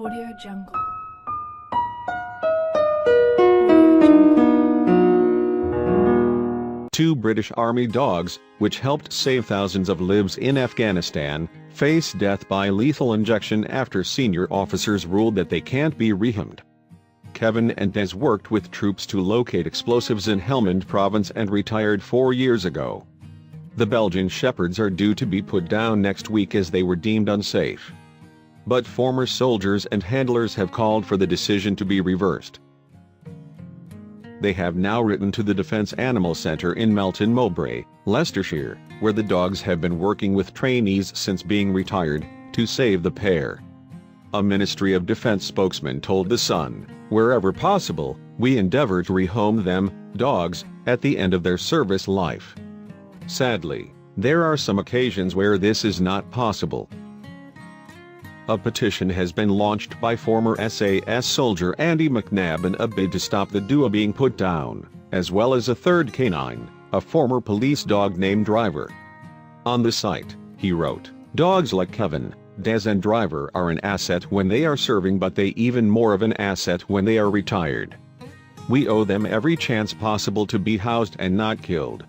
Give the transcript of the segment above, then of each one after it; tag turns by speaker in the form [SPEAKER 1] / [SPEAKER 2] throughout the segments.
[SPEAKER 1] Audio Jungle. Audio Jungle.
[SPEAKER 2] Two British Army dogs, which helped save thousands of lives in Afghanistan, face death by lethal injection after senior officers ruled that they can't be rehomed. Kevin and Des worked with troops to locate explosives in Helmand province and retired 4 years ago. The Belgian Shepherds are due to be put down next week as they were deemed unsafe. But former soldiers and handlers have called for the decision to be reversed. They have now written to the Defence Animal Centre in Melton Mowbray, Leicestershire, where the dogs have been working with trainees since being retired, to save the pair. A Ministry of Defence spokesman told The Sun, "Wherever possible, we endeavour to rehome them, dogs, at the end of their service life. Sadly, there are some occasions where this is not possible." A petition has been launched by former SAS soldier Andy McNabb in a bid to stop the duo being put down, as well as a third canine, a former police dog named Driver. On the site, he wrote, "Dogs like Kevin, Des and Driver are an asset when they are serving, but they even more of an asset when they are retired. We owe them every chance possible to be housed and not killed."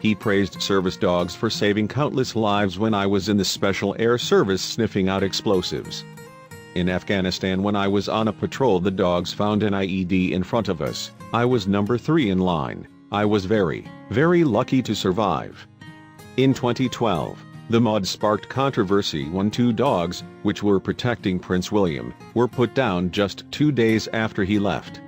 [SPEAKER 2] He praised service dogs for saving countless lives. "When I was in the Special Air Service sniffing out explosives in Afghanistan, when I was on a patrol, the dogs found an IED in front of us. I was number 3 in line. I was very, very lucky to survive." In 2012, the mod sparked controversy when 2 dogs, which were protecting Prince William, were put down just 2 days after he left.